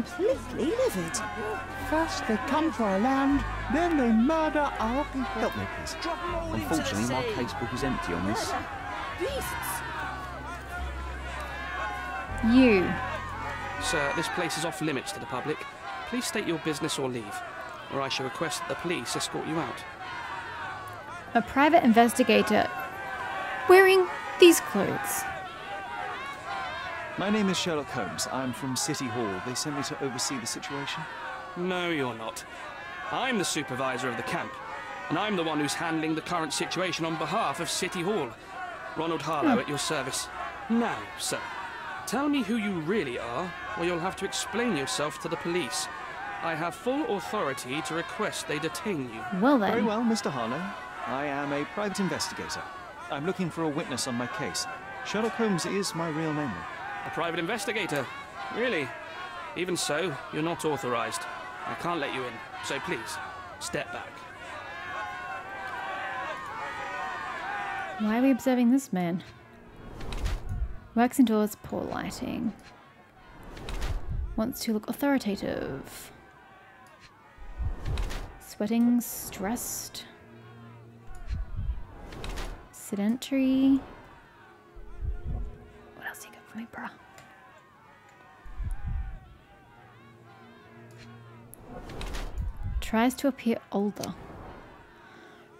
completely livid. First they come for our land, then they murder our people. Help me, please. Unfortunately, my casebook is empty on this. Beasts! You. Sir, this place is off limits to the public. Please state your business or leave, or I shall request that the police escort you out. A private investigator wearing these clothes. My name is Sherlock Holmes. I'm from City Hall. They sent me to oversee the situation. No, you're not. I'm the supervisor of the camp, and I'm the one who's handling the current situation on behalf of City Hall. Ronald Harlow at your service. Now, sir, tell me who you really are, or you'll have to explain yourself to the police. I have full authority to request they detain you. Well then. Very well, Mr. Harlow. I am a private investigator. I'm looking for a witness on my case. Sherlock Holmes is my real name. A private investigator? Really? Even so, you're not authorized. I can't let you in, so please, step back. Why are we observing this man? Works indoors, poor lighting. Wants to look authoritative. Sweating, stressed. Sedentary. What else you got for me, bruh? Tries to appear older.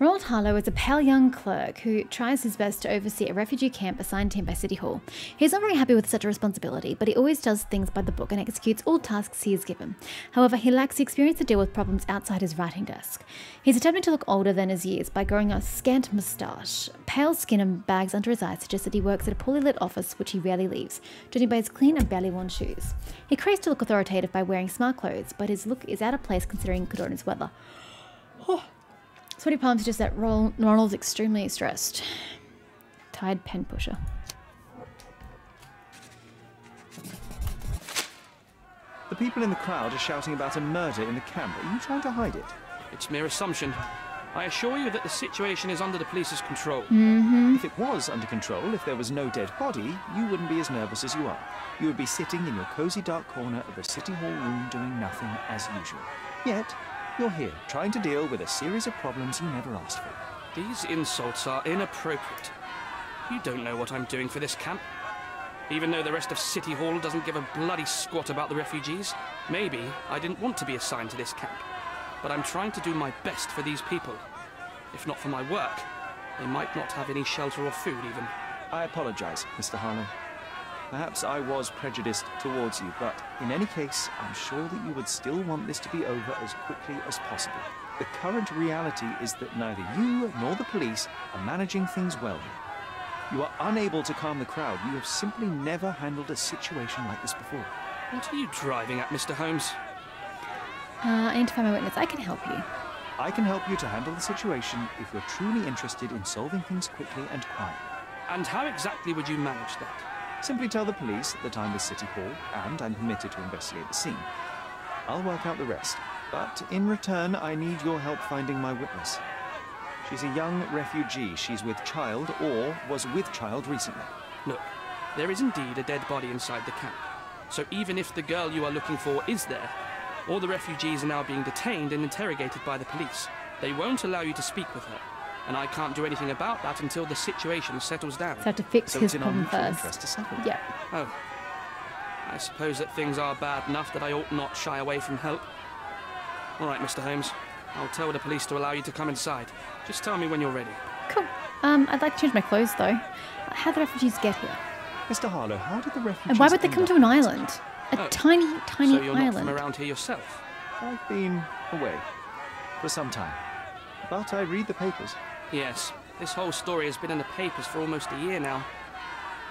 Ronald Harlow is a pale young clerk who tries his best to oversee a refugee camp assigned to him by City Hall. He's not very happy with such a responsibility, but he always does things by the book and executes all tasks he is given. However, he lacks the experience to deal with problems outside his writing desk. He's attempting to look older than his years by growing a scant moustache. Pale skin and bags under his eyes suggest that he works at a poorly lit office which he rarely leaves, judging by his clean and barely worn shoes. He craves to look authoritative by wearing smart clothes, but his look is out of place considering Cadona's weather. Sweaty palms suggest that Ronald's extremely stressed. Tired pen pusher. The people in the crowd are shouting about a murder in the camp. Are you trying to hide it? It's mere assumption. I assure you that the situation is under the police's control. If it was under control, if there was no dead body, you wouldn't be as nervous as you are. You would be sitting in your cozy dark corner of the City Hall room doing nothing as usual. Yet, you're here, trying to deal with a series of problems you never asked for. These insults are inappropriate. You don't know what I'm doing for this camp. Even though the rest of City Hall doesn't give a bloody squat about the refugees, maybe I didn't want to be assigned to this camp. But I'm trying to do my best for these people. If not for my work, they might not have any shelter or food even. I apologize, Mr. Harlow. Perhaps I was prejudiced towards you, but in any case, I'm sure that you would still want this to be over as quickly as possible. The current reality is that neither you nor the police are managing things well here. You are unable to calm the crowd. You have simply never handled a situation like this before. What are you driving at, Mr. Holmes? I need to find my witness. I can help you. I can help you to handle the situation if you're truly interested in solving things quickly and quietly. And how exactly would you manage that? Simply tell the police that I'm with City Hall and I'm permitted to investigate the scene. I'll work out the rest, but in return I need your help finding my witness. She's a young refugee. She's with child or was with child recently. Look, there is indeed a dead body inside the camp. So even if the girl you are looking for is there, all the refugees are now being detained and interrogated by the police. They won't allow you to speak with her. And I can't do anything about that until the situation settles down. So I have to fix his problem first. Interest to settle. Yeah. Oh. I suppose that things are bad enough that I ought not shy away from help. All right, Mr. Holmes. I'll tell the police to allow you to come inside. Just tell me when you're ready. Cool. I'd like to change my clothes though. How do the refugees get here? Mr. Harlow, how did the refugees And why would they end come up to an in this island? place? A tiny So you're not island. from around here yourself? I've been away for some time, but I read the papers. Yes. This whole story has been in the papers for almost a year now.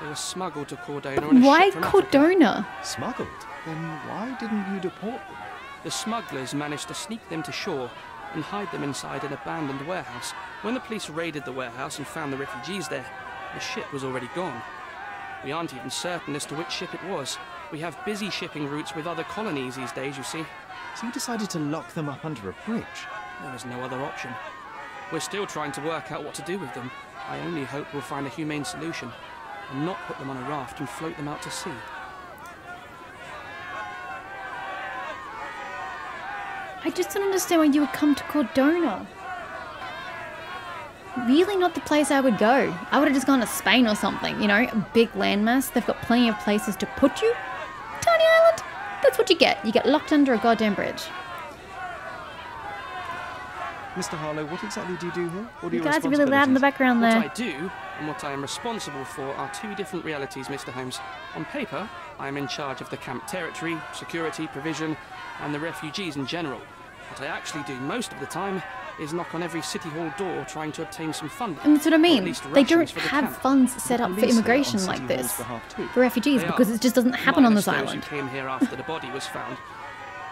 They were smuggled to Cordona on a Why ship from Africa. Cordona? Smuggled? Then why didn't you deport them? The smugglers managed to sneak them to shore and hide them inside an abandoned warehouse. When the police raided the warehouse and found the refugees there, the ship was already gone. We aren't even certain as to which ship it was. We have busy shipping routes with other colonies these days, you see. So you decided to lock them up under a bridge? There was no other option. We're still trying to work out what to do with them. I only hope we'll find a humane solution and not put them on a raft and float them out to sea. I just don't understand why you would come to Cordona. Really not the place I would go. I would have just gone to Spain or something, you know, a big landmass. They've got plenty of places to put you. Tiny island, that's what you get. You get locked under a goddamn bridge. Mr. Harlow, what exactly do you do here? What are You your guys are really loud in the background What there. I do and what I am responsible for are two different realities, Mr. Holmes. On paper, I am in charge of the camp territory, security, provision, and the refugees in general. What I actually do most of the time is knock on every City Hall door trying to obtain some funding. And that's what I or at mean. least They rations don't for the have camp. funds set up for Police are immigration on like City Hall's this. behalf too. For refugees, They because are. it just doesn't happen on Minus this those island. who came here after the body was found.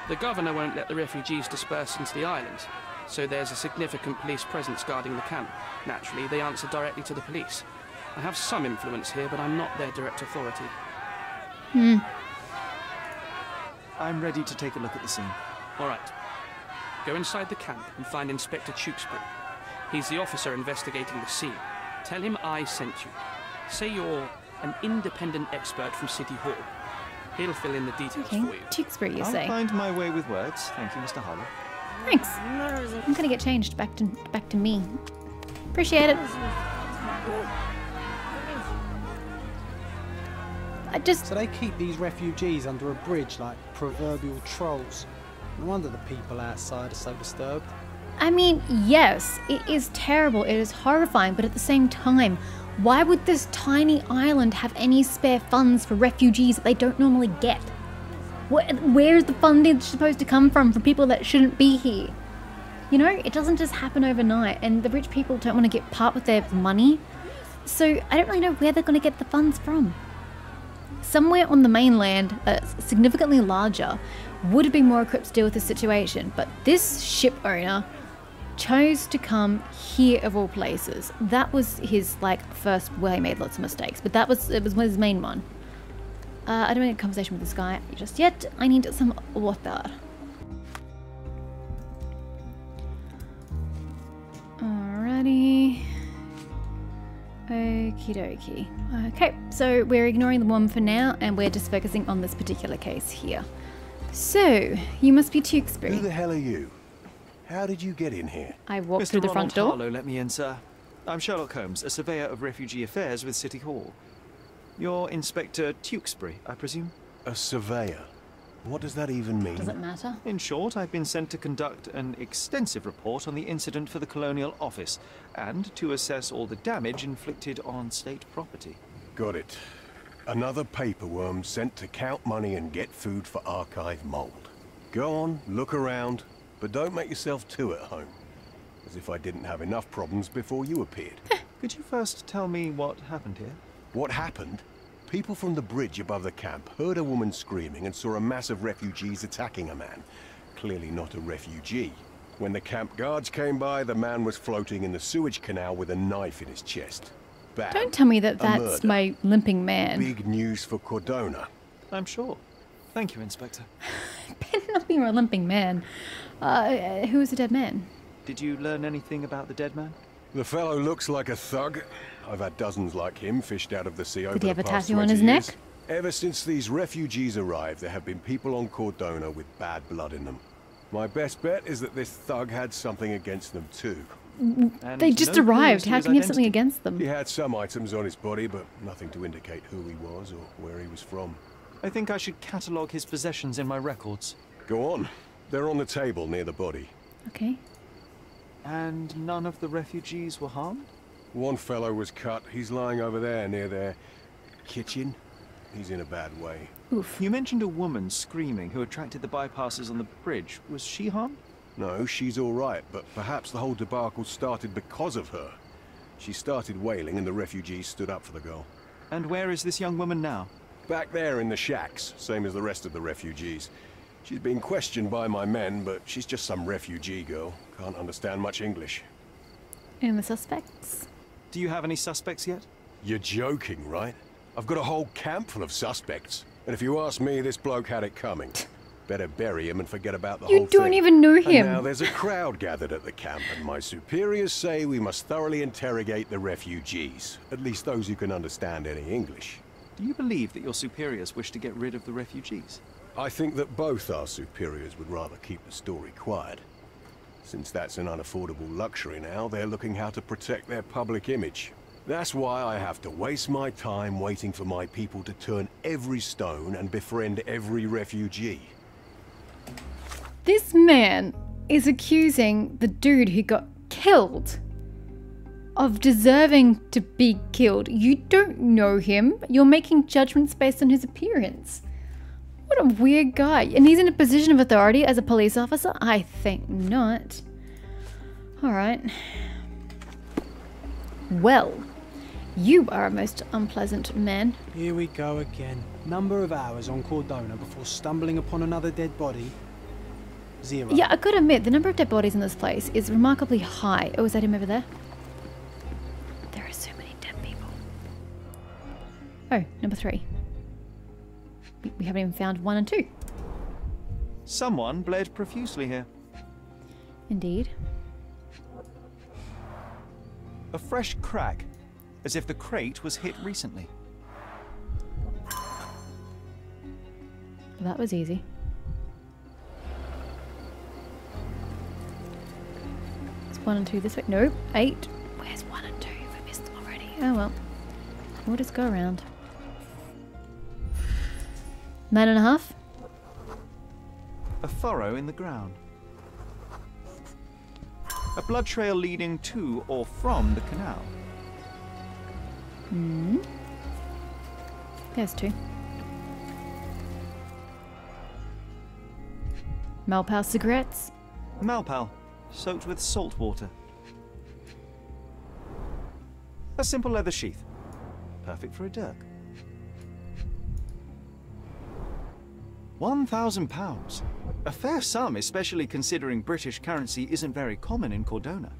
The governor won't let the refugees disperse into the island, so there's a significant police presence guarding the camp. Naturally, they answer directly to the police. I have some influence here, but I'm not their direct authority. I'm ready to take a look at the scene. All right. Go inside the camp and find Inspector Tewkesbury. He's the officer investigating the scene. Tell him I sent you. Say you're an independent expert from City Hall. He'll fill in the details Okay, for you. Tewkesbury, you I'll say. find my way with words. Thank you, Mr. Harlow. Thanks. I'm gonna get changed back to me. Appreciate it. I just So they keep these refugees under a bridge like proverbial trolls. No wonder the people outside are so disturbed. I mean, yes, it is terrible, it is horrifying, but at the same time, why would this tiny island have any spare funds for refugees that they don't normally get? Where's the funding supposed to come from for people that shouldn't be here? You know, it doesn't just happen overnight, and the rich people don't want to get part with their money, so I don't really know where they're going to get the funds from. Somewhere on the mainland that's significantly larger would have been more equipped to deal with the situation, but this ship owner chose to come here of all places. That was his first, well, he made lots of mistakes, but it was his main one. I don't need a conversation with this guy just yet. I need some water. Alrighty. Okie dokie. Okay, so we're ignoring the woman for now, and we're just focusing on this particular case here. So, you must be Tewkesbury. Who the hell are you? How did you get in here? I walked Mr. through the Ronald front door. Harlow let me in, sir. I'm Sherlock Holmes, a surveyor of refugee affairs with City Hall. You're Inspector Tewkesbury, I presume? A surveyor. What does that even mean? Does it matter? In short, I've been sent to conduct an extensive report on the incident for the Colonial Office and to assess all the damage inflicted on state property. Got it. Another paperworm sent to count money and get food for archive mold. Go on, look around, but don't make yourself too at home. As if I didn't have enough problems before you appeared. Could you first tell me what happened here? What happened? People from the bridge above the camp heard a woman screaming and saw a mass of refugees attacking a man. Clearly not a refugee. When the camp guards came by, the man was floating in the sewage canal with a knife in his chest. Bam. Don't tell me that A that's murder. my limping man. Big news for Cordona. I'm sure. Thank you, Inspector. Better not be a limping man. Who is the dead man? Did you learn anything about the dead man? The fellow looks like a thug. I've had dozens like him fished out of the sea over Did he have the a past tattoo on 20 his years. neck? Ever since these refugees arrived, there have been people on Cordona with bad blood in them. My best bet is that this thug had something against them too. And They just no clues arrived. to How his can you have something identity? against them? He had some items on his body, but nothing to indicate who he was or where he was from. I think I should catalogue his possessions in my records. Go on. They're on the table near the body. Okay. And none of the refugees were harmed? One fellow was cut. He's lying over there near their kitchen. He's in a bad way. Oof. You mentioned a woman screaming who attracted the bypassers on the bridge. Was she harmed? No, she's all right, but perhaps the whole debacle started because of her. She started wailing and the refugees stood up for the girl. And where is this young woman now? Back there in the shacks, same as the rest of the refugees. She's been questioned by my men, but she's just some refugee girl. Can't understand much English. And the suspects? Do you have any suspects yet? You're joking, right? I've got a whole camp full of suspects. And if you ask me, this bloke had it coming. Better bury him and forget about the whole You thing. don't even know And him. now there's a crowd gathered at the camp, and my superiors say we must thoroughly interrogate the refugees. At least those who can understand any English. Do you believe that your superiors wish to get rid of the refugees? I think that both our superiors would rather keep the story quiet. Since that's an unaffordable luxury now, they're looking how to protect their public image. That's why I have to waste my time waiting for my people to turn every stone and befriend every refugee. This man is accusing the dude who got killed of deserving to be killed. You don't know him. You're making judgments based on his appearance. What a weird guy. And he's in a position of authority as a police officer? I think not. Alright. Well, you are a most unpleasant man. Here we go again. Number of hours on Cordona before stumbling upon another dead body. 0. Yeah, I gotta admit, the number of dead bodies in this place is remarkably high. Oh, is that him over there? There are so many dead people. Oh, number 3. We haven't even found 1 and 2. Someone bled profusely here. Indeed. A fresh crack, as if the crate was hit recently. That was easy. It's 1 and 2 this way. Nope. 8. Where's 1 and 2? We missed them already. Oh well. We'll just go around. 9.5. A furrow in the ground. A blood trail leading to or from the canal. Hmm. There's 2. Malpal cigarettes. Malpal, soaked with salt water. A simple leather sheath. Perfect for a dirk. £1,000. A fair sum, especially considering British currency isn't very common in Cordona.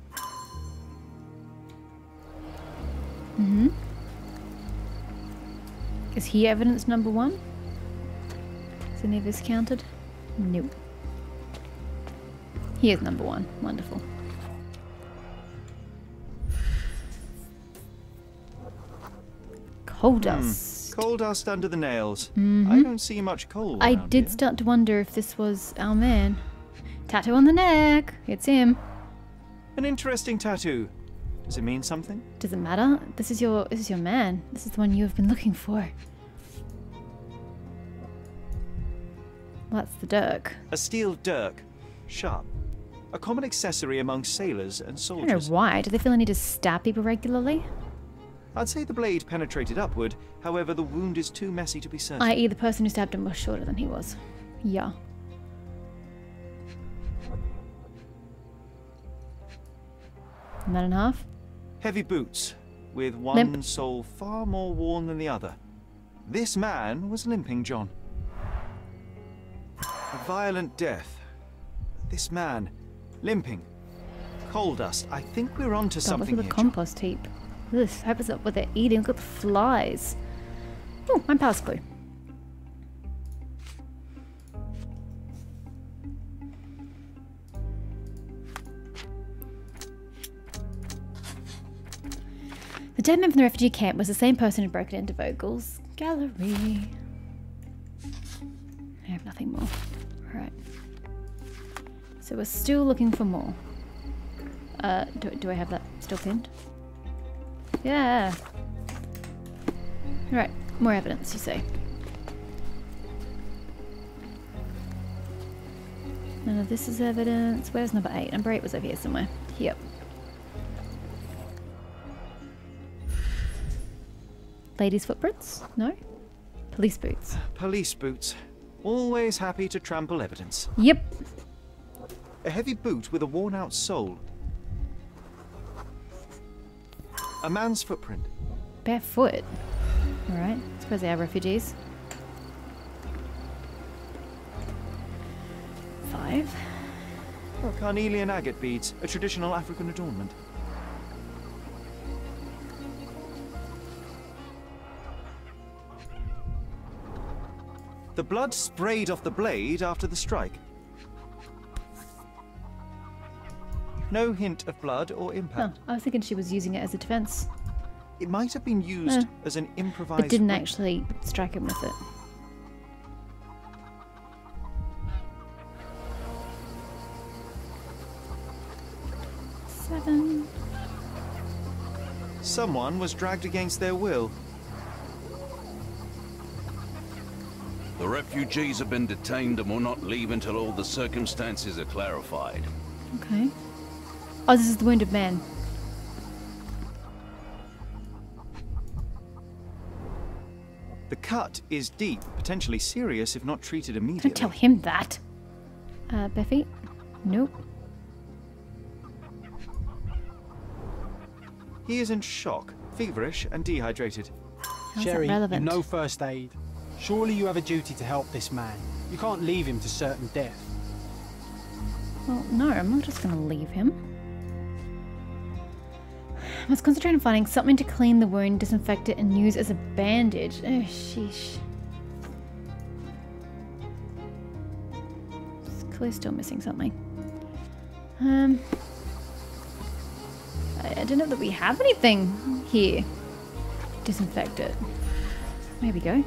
Mm-hmm. Is he evidence number 1? Is any of this counted? No. He is number 1. Wonderful. Coal dust. Coal dust under the nails. Mm-hmm. I don't see much coal I around did here. start to wonder if this was our man. Tattoo on the neck. It's him. An interesting tattoo. Does it mean something? Does it matter? This is your man. This is the one you have been looking for. Well, that's the dirk. A steel dirk. Sharp. A common accessory among sailors and I don't soldiers. know why. Do they feel a need to stab people regularly? I'd say the blade penetrated upward, however the wound is too messy to be certain. I.e. the person who stabbed him was shorter than he was. Yeah. Nine and a half. Heavy boots, with one Limp. sole far more worn than the other. This man was limping, John. A violent death. This man, limping. Coal dust. I think we're onto God, something look at here, the John. compost heap. Ugh, hope it's not what they're eating. Look at the flies. Oh, my power's clue. The dead man from the refugee camp was the same person who broke it into Vogel's gallery. I have nothing more. Alright. So we're still looking for more. Do I have that still pinned? Yeah. Alright, more evidence, you say. None of this is evidence. Where's number 8? Number 8 was over here somewhere. Yep. Ladies' footprints? No? Police boots. Police boots. Always happy to trample evidence. Yep. A heavy boot with a worn-out sole. A man's footprint. Barefoot. Alright, suppose they are refugees. 5. Oh, carnelian agate beads, a traditional African adornment. The blood sprayed off the blade after the strike. No hint of blood or Oh, impact. I was thinking she was using it as a defense, It might have been used as an improvised... but didn't weapon. actually strike him with it. 7. Someone was dragged against their will. The refugees have been detained and will not leave until all the circumstances are clarified. Okay. Oh, this is the wounded man. The cut is deep, potentially serious if not treated immediately. Don't tell him that. Beffy? Nope. He is in shock, feverish and dehydrated. How's Sherry, that you relevant? know first aid. Surely you have a duty to help this man. You can't leave him to certain death. Well, no, I'm not just gonna leave him. I must concentrate on finding something to clean the wound, disinfect it, and use as a bandage. Oh, sheesh. It's clearly still missing something. I don't know that we have anything here. Disinfect it. There we go.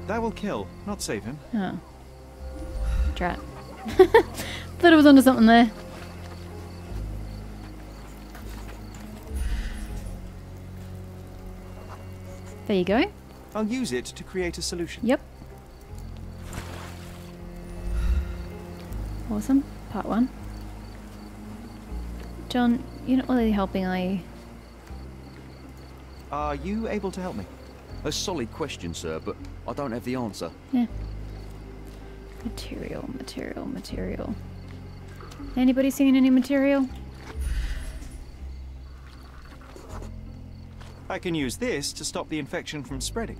That will kill, not save him. Oh. Drat. Thought it was onto something there. There you go. I'll use it to create a solution. Yep. Awesome. Part 1. John, you're not really helping, are you? Are you able to help me? A solid question, sir, but I don't have the answer. Yeah. Material, material, material. Anybody seen any material? I can use this to stop the infection from spreading.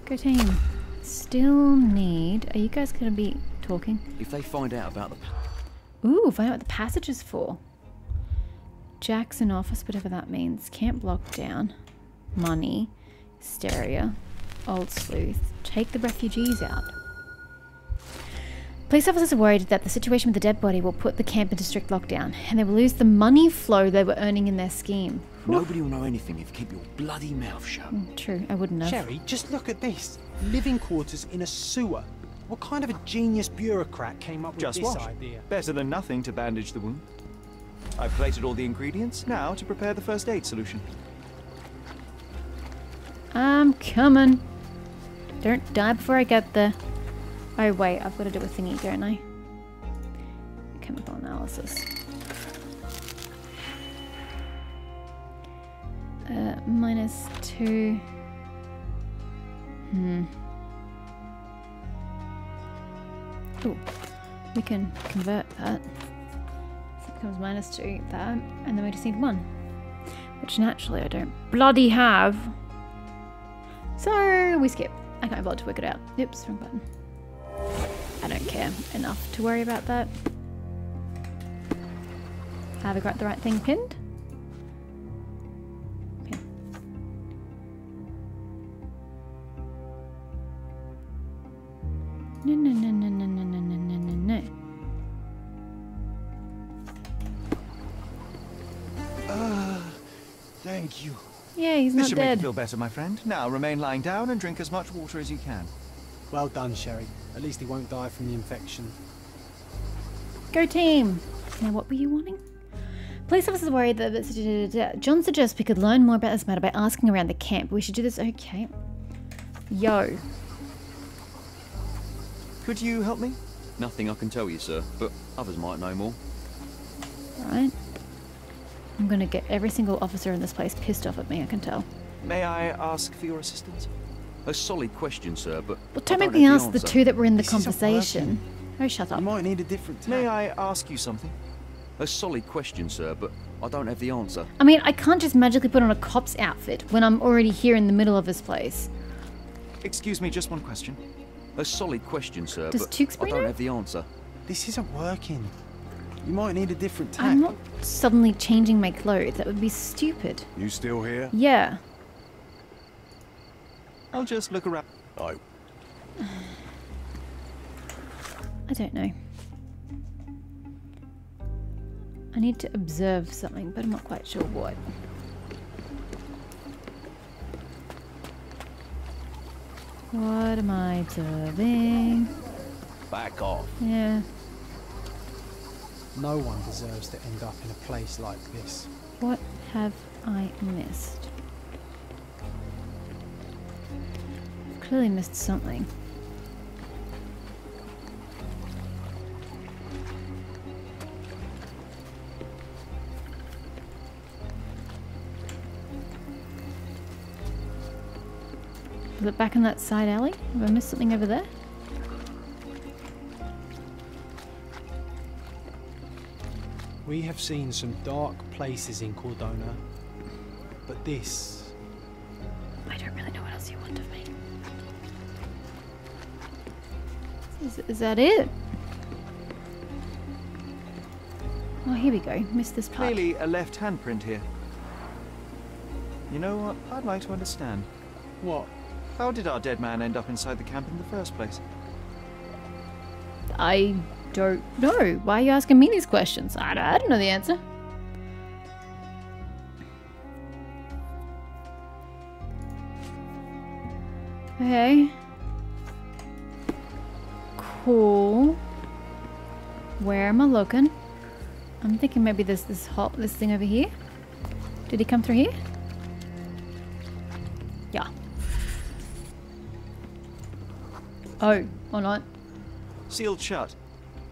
Go team. Still need... Are you guys going to be talking? If they find out about the... Ooh, find out what the passage is for. Jackson office, whatever that means. Camp lockdown. Money. Hysteria. Old sleuth. Take the refugees out. Police officers are worried that the situation with the dead body will put the camp into strict lockdown, and they will lose the money flow they were earning in their scheme. Nobody will know anything if you keep your bloody mouth shut. True, I wouldn't have. Sherry, just look at this. Living quarters in a sewer. What kind of a genius bureaucrat came up with Just this watch. idea? Better than nothing to bandage the wound. I've plated all the ingredients, now to prepare the first aid solution. I'm coming. Don't die before I get there. Oh wait, I've got to do a thingy, don't I? Chemical analysis. -2. Oh, we can convert that. So it becomes -2, that, and then we just need 1. Which naturally I don't bloody have. So we skip. I can't bother to work it out. Oops, wrong button. I don't care enough to worry about that. Have I got the right thing pinned? Pin. No, no, no, no, no, no, no, no, no, no, no. Thank you. Yeah, he's This not should make you dead. feel better, my friend. Now remain lying down and drink as much water as you can. Well done, Sherry. At least he won't die from the infection. Go team! Now what were you wanting? Police officers worried that John suggests we could learn more about this matter by asking around the camp. We should do this. Okay. Yo. Could you help me? Nothing I can tell you, sir, but others might know more. Right. I'm gonna get every single officer in this place pissed off at me, I can tell. May I ask for your assistance? A solid question, sir, but Well, I don't make have me the ask the answer. two that were in the This isn't conversation. Oh, shut You up. might need a different tack. May I ask you something? A solid question, sir, but I don't have the answer. I mean, I can't just magically put on a cop's outfit when I'm already here in the middle of this place. Excuse me, just one question. A solid question, sir, Does but Tewkesbury I don't know? have the answer. This isn't working. You might need a different tack. I'm not suddenly changing my clothes. That would be stupid. You still here? Yeah. I'll just look around. I I don't know. I need to observe something, but I'm not quite sure what. What am I observing? Back off. Yeah. No one deserves to end up in a place like this. What have I missed? I've clearly missed something. Is it back in that side alley? Have I missed something over there? We have seen some dark places in Cordona, but this... I don't really know what else you want of me. Is that it? Oh, here we go. Missed this part. Clearly a left handprint here. You know what? I'd like to understand. What? How did our dead man end up inside the camp in the first place? I don't know. Why are you asking me these questions? I don't know the answer. Okay. Cool. Where am I looking? I'm thinking maybe this thing over here. Did he come through here? Yeah. Oh, or not. Sealed shut.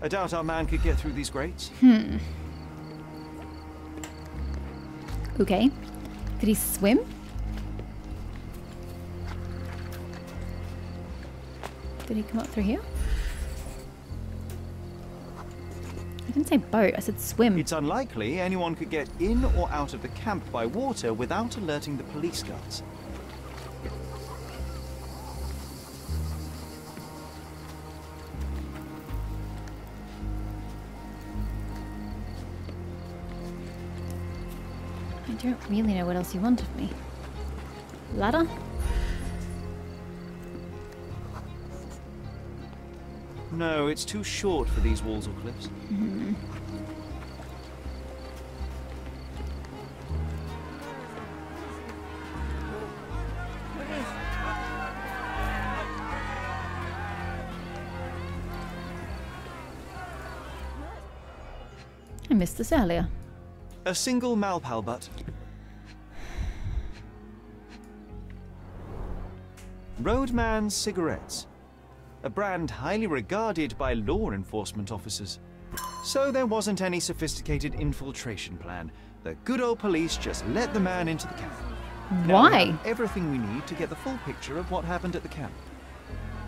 I doubt our man could get through these grates. Okay. Did he swim? Did he come up through here? I didn't say boat, I said swim. It's unlikely anyone could get in or out of the camp by water without alerting the police guards. I don't really know what else you want of me. Ladder? No, it's too short for these walls or cliffs. I missed this earlier. A single Malpal butt. Roadman cigarettes. A brand highly regarded by law enforcement officers. So there wasn't any sophisticated infiltration plan. The good old police just let the man into the camp. Now we Why? have everything we need to get the full picture of what happened at the camp.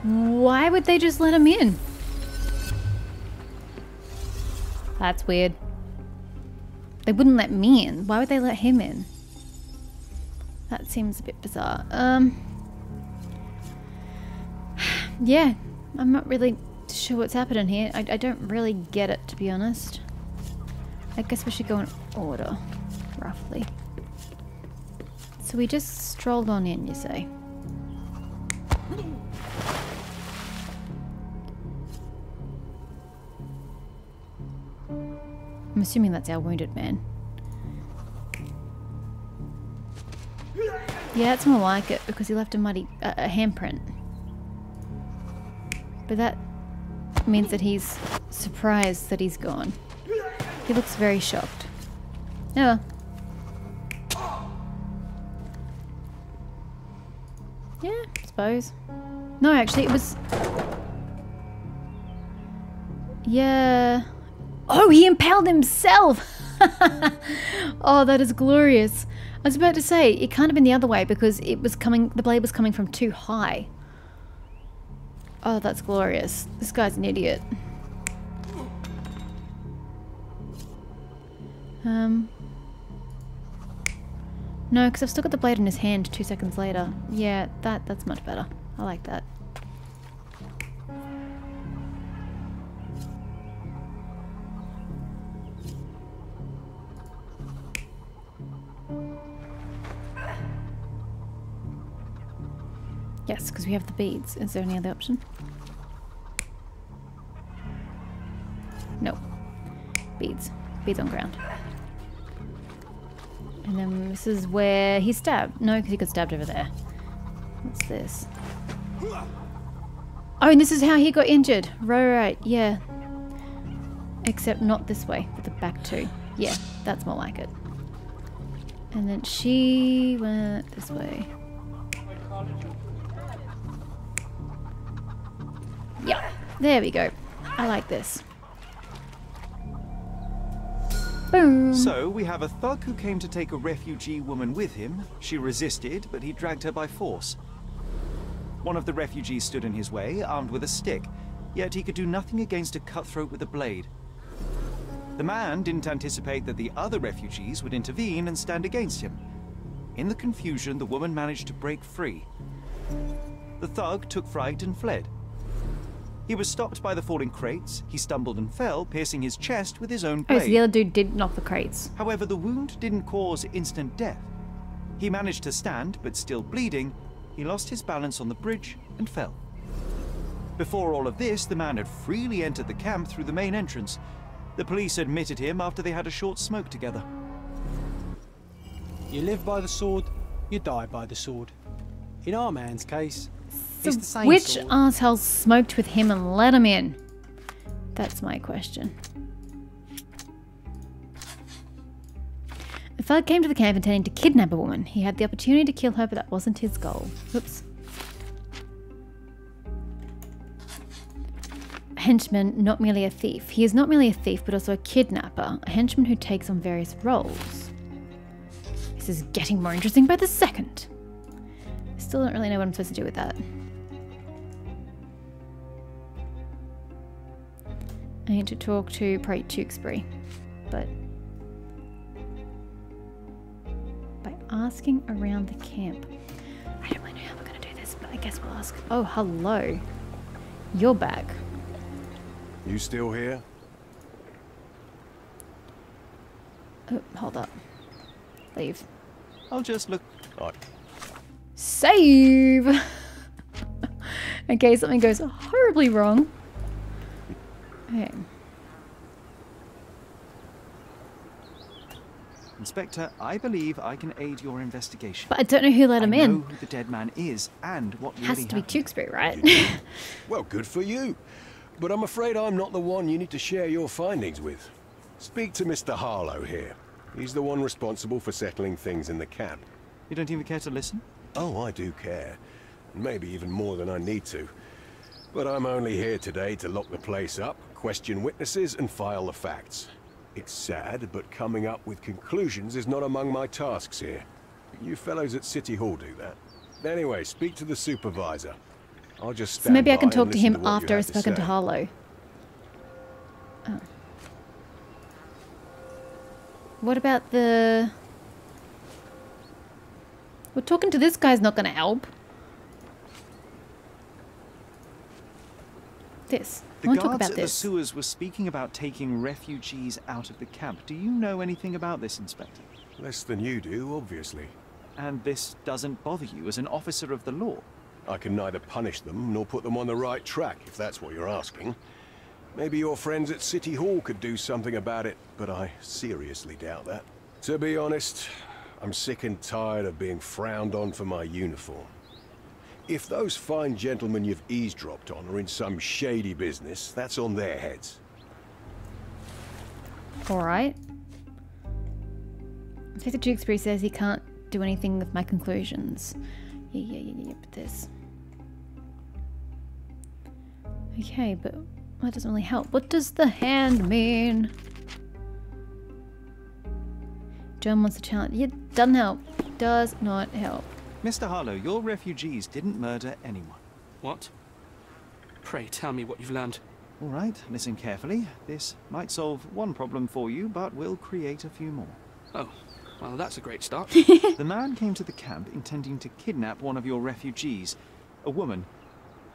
Why would they just let him in? That's weird. They wouldn't let me in. Why would they let him in? That seems a bit bizarre. Yeah, I'm not really sure what's happening here. I don't really get it, to be honest. I guess we should go in order, roughly. So we just strolled on in, you say? I'm assuming that's our wounded man. Yeah, it's more like it because he left a a handprint. But that means that he's surprised that he's gone. He looks very shocked. Oh. Yeah, I suppose. No, actually, it was... Yeah... Oh, he impaled himself! Oh, that is glorious. I was about to say, it can't have been the other way because it was coming, the blade was coming from too high. Oh, that's glorious. This guy's an idiot. No, because I've still got the blade in his hand 2 seconds later. Yeah, that's much better. I like that. Yes, because we have the beads. Is there any other option? No. Beads. Beads on ground. And then this is where he stabbed. No, because he got stabbed over there. What's this? Oh, and this is how he got injured. Right, yeah. Except not this way, with the back too. Yeah, that's more like it. And then she went this way. Yeah, there we go. I like this. Boom. So, we have a thug who came to take a refugee woman with him. She resisted, but he dragged her by force. One of the refugees stood in his way, armed with a stick, yet he could do nothing against a cutthroat with a blade. The man didn't anticipate that the other refugees would intervene and stand against him. In the confusion, the woman managed to break free. The thug took fright and fled. He was stopped by the falling crates. He stumbled and fell, piercing his chest with his own blade. Oh, so the other dude did knock the crates. However, the wound didn't cause instant death. He managed to stand, but still bleeding, he lost his balance on the bridge and fell. Before all of this, the man had freely entered the camp through the main entrance. The police admitted him after they had a short smoke together. You live by the sword, you die by the sword. In our man's case, it's the same Which sword. arsehole smoked with him and let him in? That's my question. A thug came to the camp intending to kidnap a woman. He had the opportunity to kill her, but that wasn't his goal. Oops. A henchman, not merely a thief. He is not merely a thief, but also a kidnapper. A henchman who takes on various roles. This is getting more interesting by the second. I still don't really know what I'm supposed to do with that. I need to talk to probably Tewkesbury, but by asking around the camp. I don't really know how we're going to do this, but I guess we'll ask. Oh, hello. You're back. You still here? Oh, hold up. Leave. I'll just look. Save! Okay, something goes horribly wrong. Okay. Inspector, I believe I can aid your investigation. But I don't know who let him I know in. who the dead man is and what really Has to be happened. Tewkesbury, right? Well, good for you. But I'm afraid I'm not the one you need to share your findings with. Speak to Mr. Harlow here. He's the one responsible for settling things in the camp. You don't even care to listen? Oh, I do care. Maybe even more than I need to. But I'm only here today to lock the place up, question witnesses, and file the facts. It's sad, but coming up with conclusions is not among my tasks here. You fellows at City Hall do that. Anyway, speak to the supervisor. I'll just stand So maybe I can by talk and to listen him what you after I've have to spoken to say. Harlow. Oh. What about the... Well, talking to this guy's not going to help. This. I The want to talk guards about at the this. sewers were speaking about taking refugees out of the camp. Do you know anything about this, Inspector? Less than you do, obviously. And this doesn't bother you as an officer of the law? I can neither punish them nor put them on the right track, if that's what you're asking. Maybe your friends at City Hall could do something about it, but I seriously doubt that. To be honest, I'm sick and tired of being frowned on for my uniform. If those fine gentlemen you've eavesdropped on are in some shady business, that's on their heads. Alright. Inspector Tewkesbury says he can't do anything with my conclusions. Yeah, but this. Okay, but that doesn't really help. What does the hand mean? John wants to challenge. It doesn't help. Does not help. Mr. Harlow, your refugees didn't murder anyone. What? Pray tell me what you've learned. All right, listen carefully. This might solve one problem for you, but will create a few more. Oh, well, that's a great start. The man came to the camp intending to kidnap one of your refugees, a woman.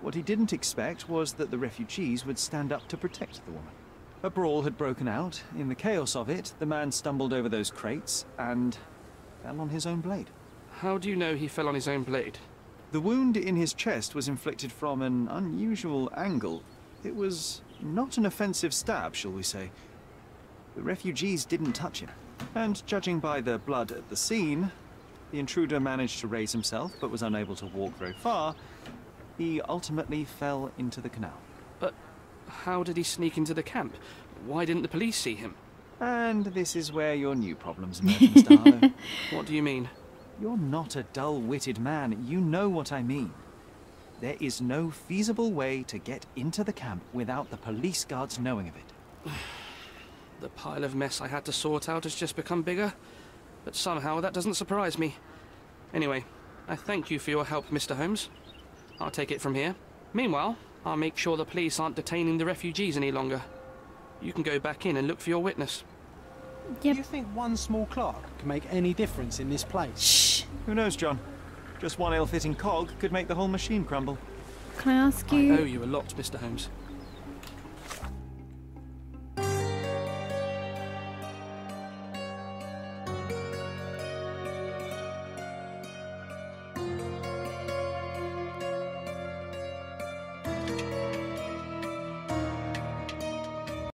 What he didn't expect was that the refugees would stand up to protect the woman. A brawl had broken out. In the chaos of it, the man stumbled over those crates and fell on his own blade. How do you know he fell on his own blade? The wound in his chest was inflicted from an unusual angle. It was not an offensive stab, shall we say. The refugees didn't touch him. And judging by the blood at the scene, the intruder managed to raise himself but was unable to walk very far. He ultimately fell into the canal. But How did he sneak into the camp? Why didn't the police see him? And this is where your new problems emerge, Mr. Harlow. What do you mean? You're not a dull-witted man. You know what I mean. There is no feasible way to get into the camp without the police guards knowing of it. The pile of mess I had to sort out has just become bigger, but somehow that doesn't surprise me. Anyway, I thank you for your help, Mr. Holmes. I'll take it from here. Meanwhile, I'll make sure the police aren't detaining the refugees any longer. You can go back in and look for your witness. Yep. Do you think one small clerk can make any difference in this place? Shh. Who knows, John? Just one ill-fitting cog could make the whole machine crumble. Can I ask I you? owe you a lot, Mr. Holmes.